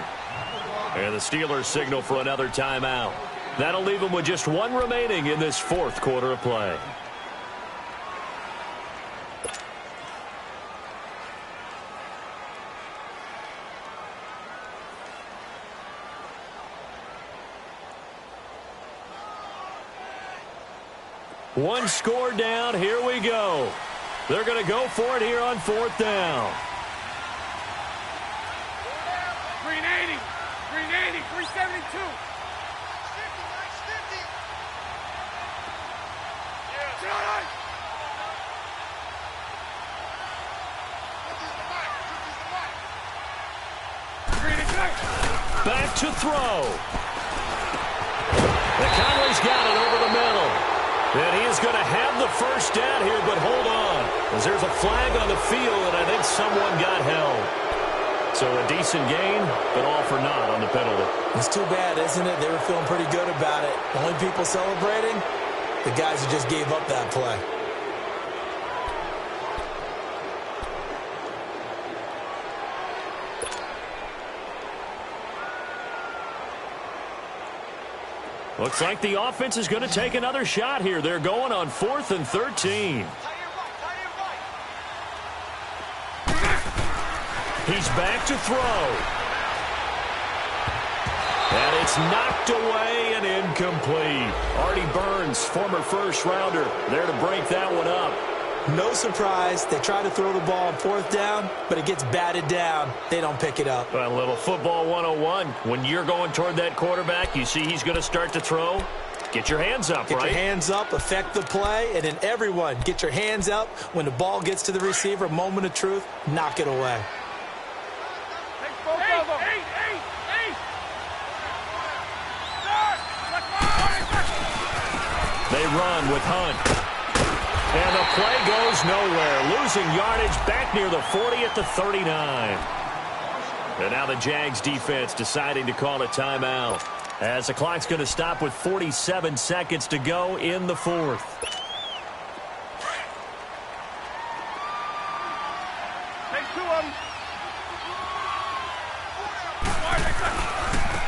And the Steelers signal for another timeout. That'll leave them with just 1 remaining in this 4th quarter of play. One score down. Here we go. They're going to go for it here on 4th down. Green 80. Green 80. 372. Back to throw. The Conley's got it over the middle. And he is going to have the first down here, but hold on. As there's a flag on the field, and I think someone got held. So a decent gain, but all for naught on the penalty. It's too bad, isn't it? They were feeling pretty good about it. The only people celebrating, the guys who just gave up that play. Looks like the offense is going to take another shot here. They're going on 4th and 13. He's back to throw. And it's knocked away and incomplete. Artie Burns, former first-rounder, there to break that one up. No surprise. They try to throw the ball on 4th down, but it gets batted down. They don't pick it up. A little football 101. When you're going toward that quarterback, you see he's going to start to throw. Get your hands up, right? Get your hands up, affect the play, and then everyone get your hands up. When the ball gets to the receiver, moment of truth, knock it away. They run with Hunt. And the play goes nowhere. Losing yardage back near the 40 at the 39. And now the Jags defense deciding to call a timeout, as the clock's going to stop with 47 seconds to go in the 4th.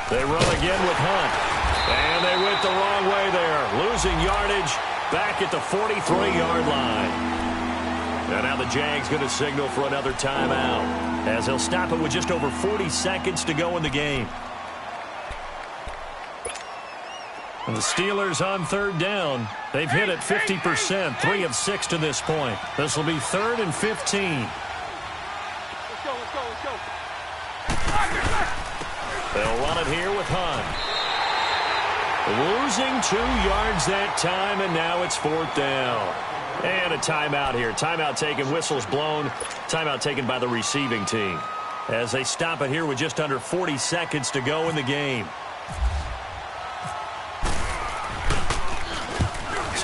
They run again with Hunt. And they went the wrong way there. Losing yardage back at the 43-yard line. And now the Jags going to signal for another timeout, as they'll stop it with just over 40 seconds to go in the game. And the Steelers on 3rd down. They've hit it 50%, 3 of 6 to this point. This will be 3rd and 15. Let's go. They'll run it here with Hunt. Losing 2 yards that time, and now it's 4th down. And a timeout here. Timeout taken, whistles blown. Timeout taken by the receiving team, as they stop it here with just under 40 seconds to go in the game.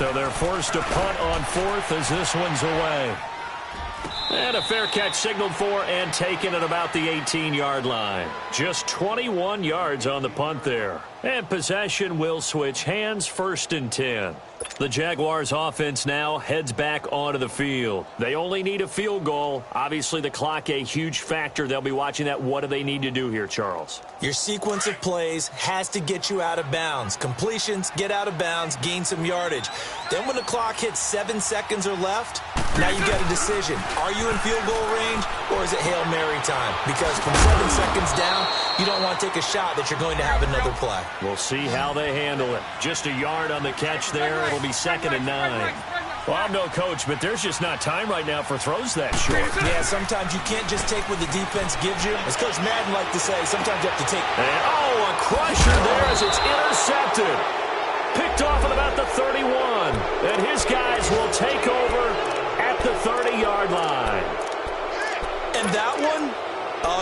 So they're forced to punt on fourth as this one's away. And a fair catch signaled for and taken at about the 18-yard line. Just 21 yards on the punt there. And possession will switch hands, 1st and 10. The Jaguars offense now heads back onto the field. They only need a field goal. Obviously, the clock a huge factor. They'll be watching that. What do they need to do here, Charles? Your sequence of plays has to get you out of bounds. Completions, get out of bounds, gain some yardage. Then when the clock hits 7 seconds or left, now you got a decision. Are you in field goal range or is it Hail Mary time? Because from 7 seconds down, you don't want to take a shot that you're going to have another play. We'll see how they handle it. Just a yard on the catch there. It'll be 2nd and 9. Well, I'm no coach, but there's just not time right now for throws that short. Yeah, sometimes you can't just take what the defense gives you. As Coach Madden liked to say, sometimes you have to take. And, a crusher there as it's intercepted. Picked off at about the 31. And his guys will take over at the 30-yard line. And that one,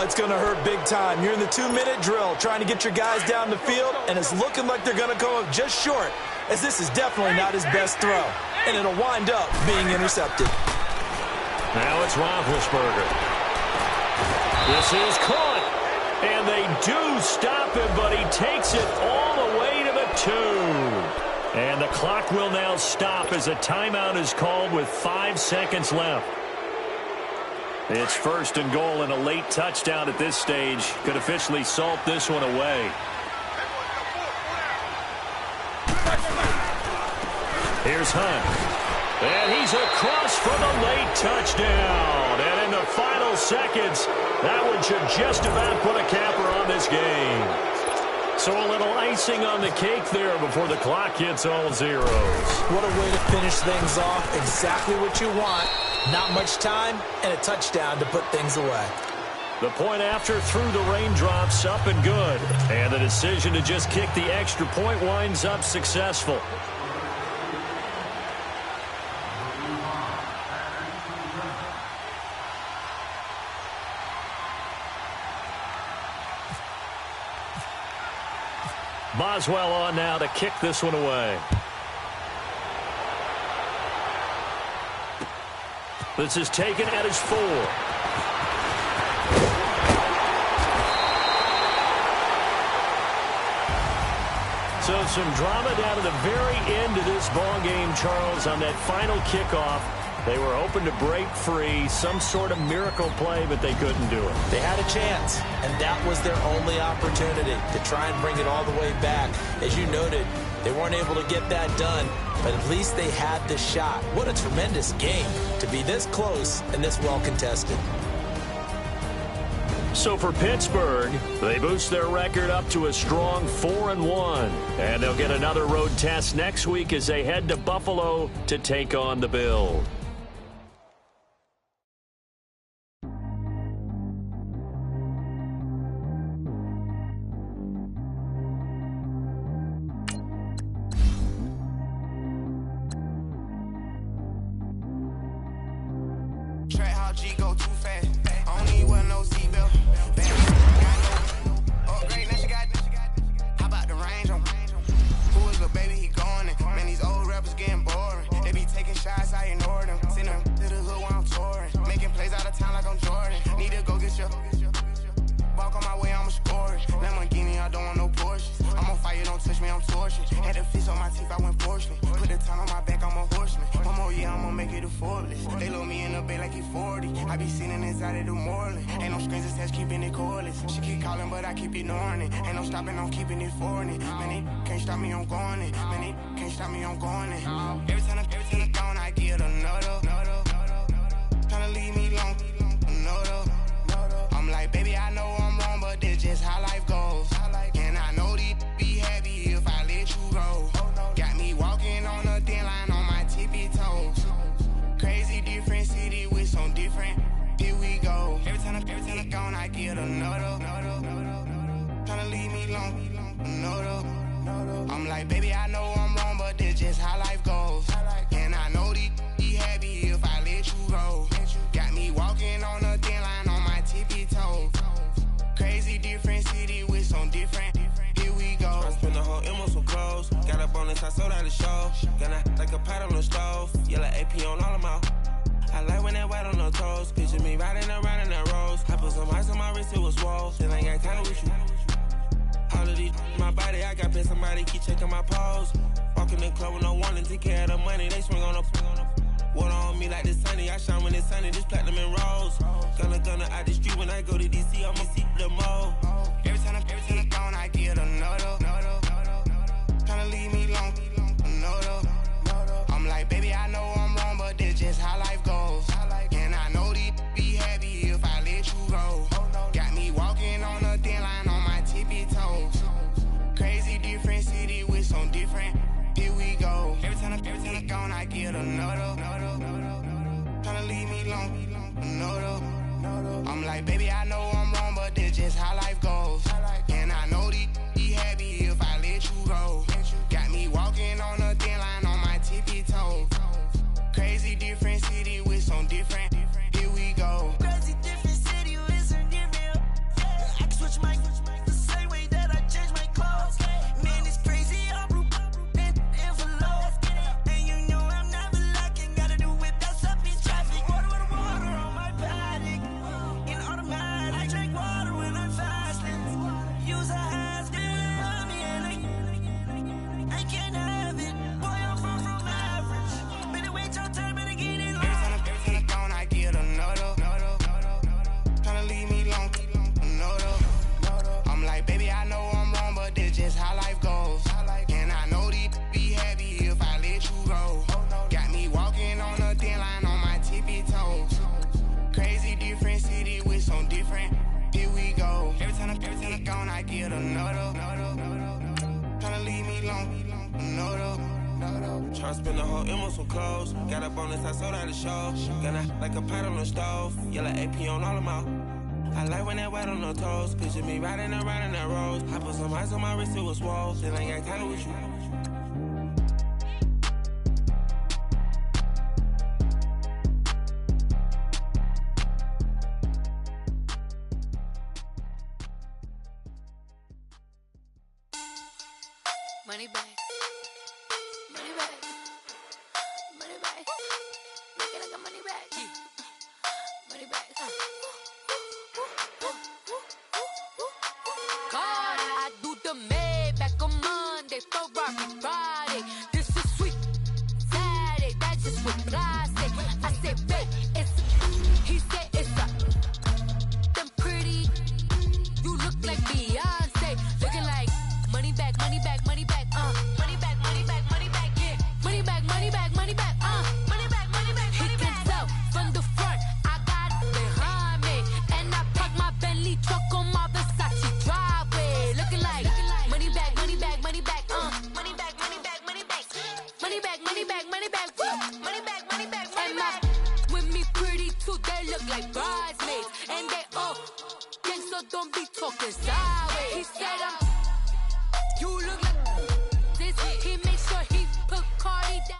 it's going to hurt big time. You're in the 2-minute drill trying to get your guys down the field, and it's looking like they're going to come up just short, as this is definitely not his best throw. And it'll wind up being intercepted. Now it's Roethlisberger. This is caught. And they do stop him, but he takes it all the way to the 2. And the clock will now stop as a timeout is called with 5 seconds left. It's 1st and goal, and a late touchdown at this stage could officially salt this one away. Here's Hunt. And he's across for the late touchdown. And in the final seconds, that one should just about put a capper on this game. So a little icing on the cake there before the clock hits all zeros. What a way to finish things off. Exactly what you want. Not much time and a touchdown to put things away. The point after through the raindrops, up and good. And the decision to just kick the extra point winds up successful. Boswell on now to kick this one away. This is taken at his 4. So some drama down to the very end of this ball game, Charles, on that final kickoff. They were hoping to break free, some sort of miracle play, but they couldn't do it. They had a chance, and that was their only opportunity to try and bring it all the way back. As you noted, they weren't able to get that done, but at least they had the shot. What a tremendous game to be this close and this well contested. So for Pittsburgh, they boost their record up to a strong 4-1. And they'll get another road test next week as they head to Buffalo to take on the Bills. I sold out the show. Gonna like a pot white on her toes. Picture me riding around in that rose. I put some ice on my wrist, it was swole. Still ain't got time with you. All of these my body, I got pay somebody keep checking my pose. Walk in the club with no warning, take care of the money, they swing on the water on me like the sunny, I shine when it's sunny, this platinum and rose. Gonna out the street when I go to DC, I'ma see the mode. Every time I'm gone, I get another. Tryna leave me alone, another. I'm like, baby, I know I'm wrong, but that's just how life goes. And I know these be happy if I let you go. Got me walking on a thin line on my tippy toes. Crazy different city with some different. Here we go. Every time I'm gone, I get another. Tryna leave me alone, another. I'm like, baby, I know I'm wrong, but that's just how life goes. And I know these be happy if I let you go. Got me walking on a thin line on my tippy toes. Crazy different city with some different. Here we go. Crazy different city with some different. I can switch my the same way that I change my clothes. Man, it's crazy. I'm envelope. And you know I'm never lacking. Gotta do it, that's up in traffic. Water on my paddock. In automatic. I drink water when I'm fasting. Use a hands, girl, me and I can't have it. Boy, I'm far from average. Better wait your turn, better get it on. Every time I'm gone, I get another. Tryna leave me alone, another. I'm like, baby, I know I'm wrong, but that's just how life goes. And I know these be happy if I let you go. Got me walking on a thin line on my tippy toes. Crazy different city with some different. Here we go. Every time I'm gone, I get another. Tryna leave me alone, another. Tryna spend the whole M on some clothes. Got a bonus, I sold out the show. Gonna like a pot on the stove. Yellow AP on all of my. I like when that white on the toes. Picture me riding around in that rose. I put some ice on my wrist, it was swole. Still ain't got time with you. Money back. Money back. Money back. Make it like a money back. Money back. God, I do the Maybach on Monday, Ferrari Friday. This is sweet Saturday, that's just what God said. I said, babe, he said it's a, them pretty, you look like Beyonce, looking like money back, money back, money back, money back, money back, money back, yeah, money back, money back, money back, money back, money back, money back. He can tell from the front, I got it behind me, and I park my Bentley truck on my Versace driveway, looking like money back, money back, money back, money back, money back, money back, money back, money back, money back, money back, money back, money back. With me pretty too, they look like bridesmaids, and they all gang, so don't be talking sideways. He said you look like this. He made sure he put Cardi down.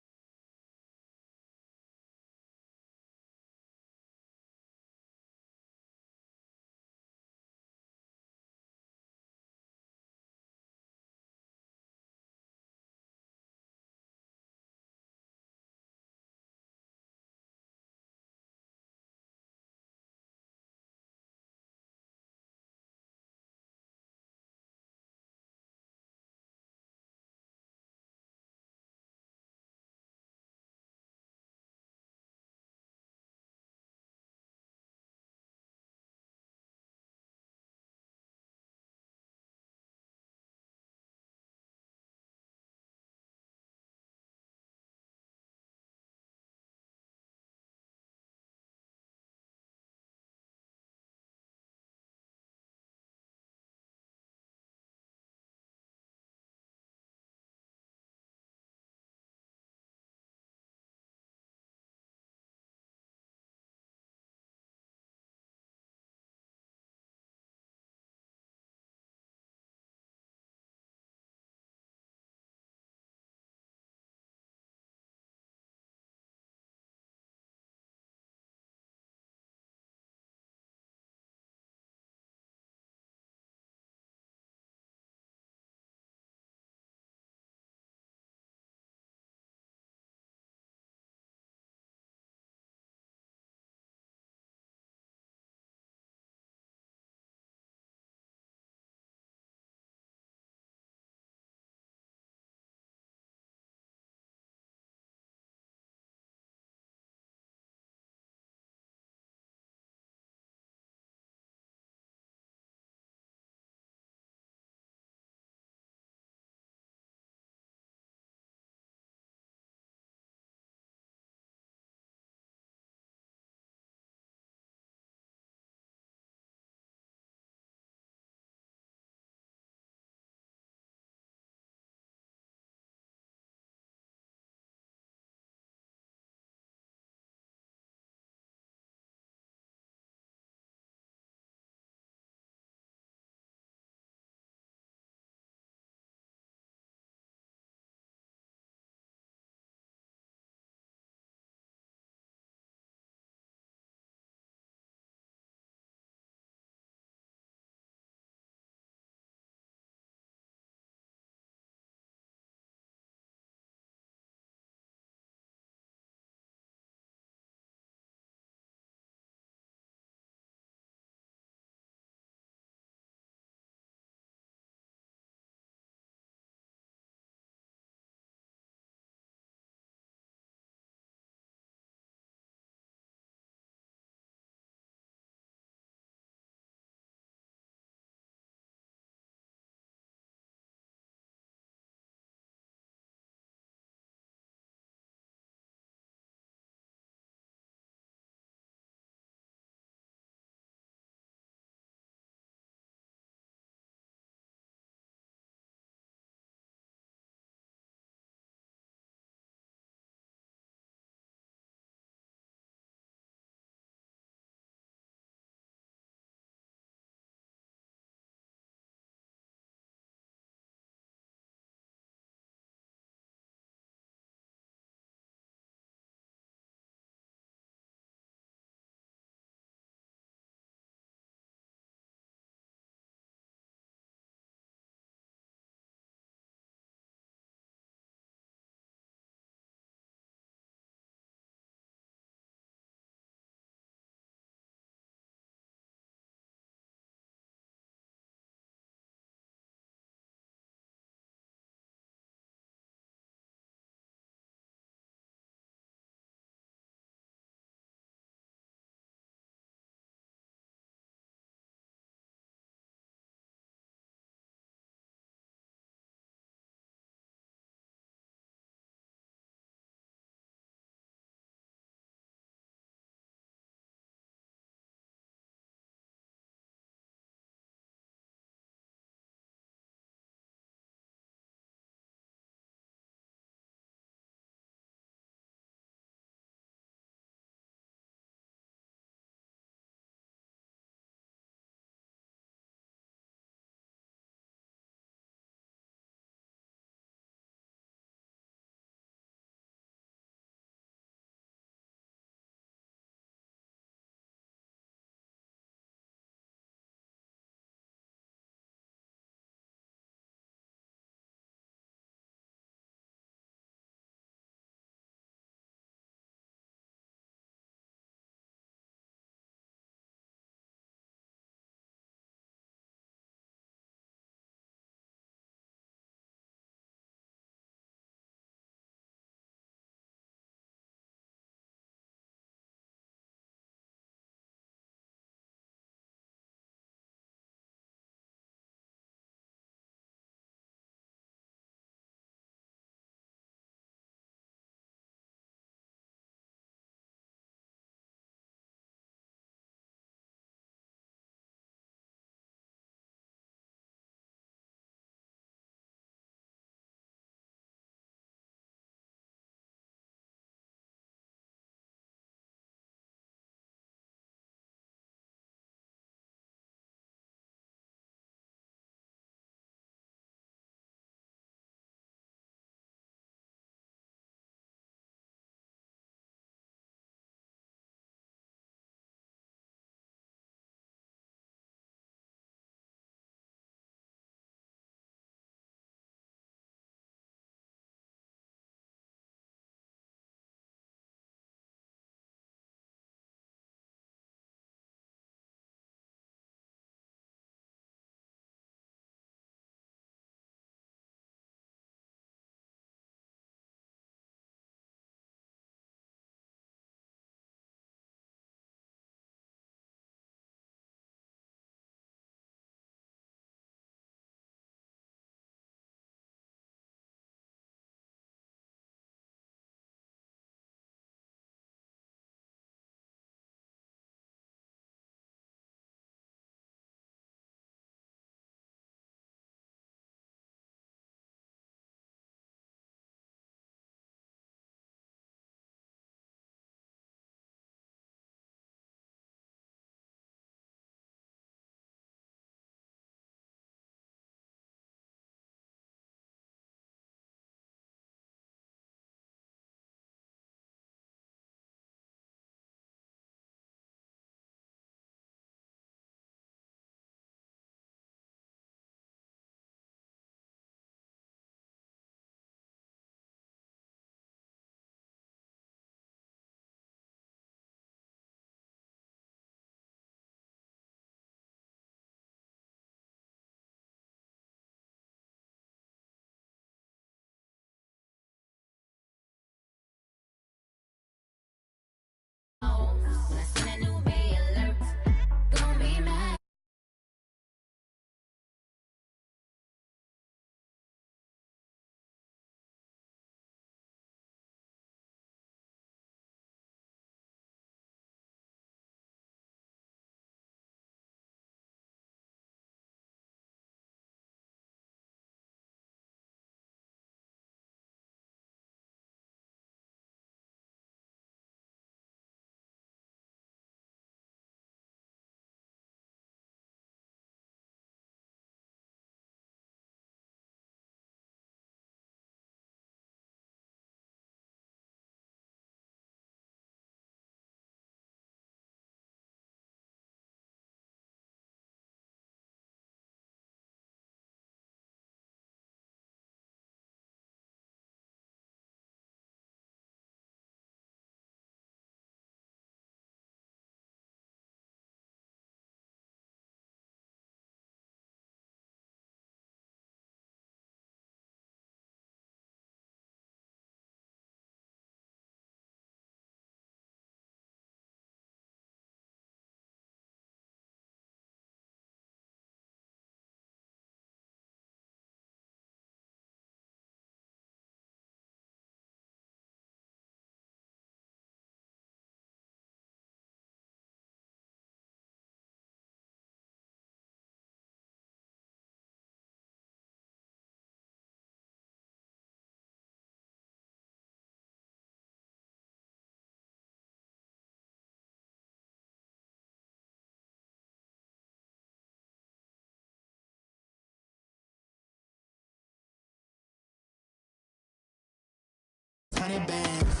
100 bands.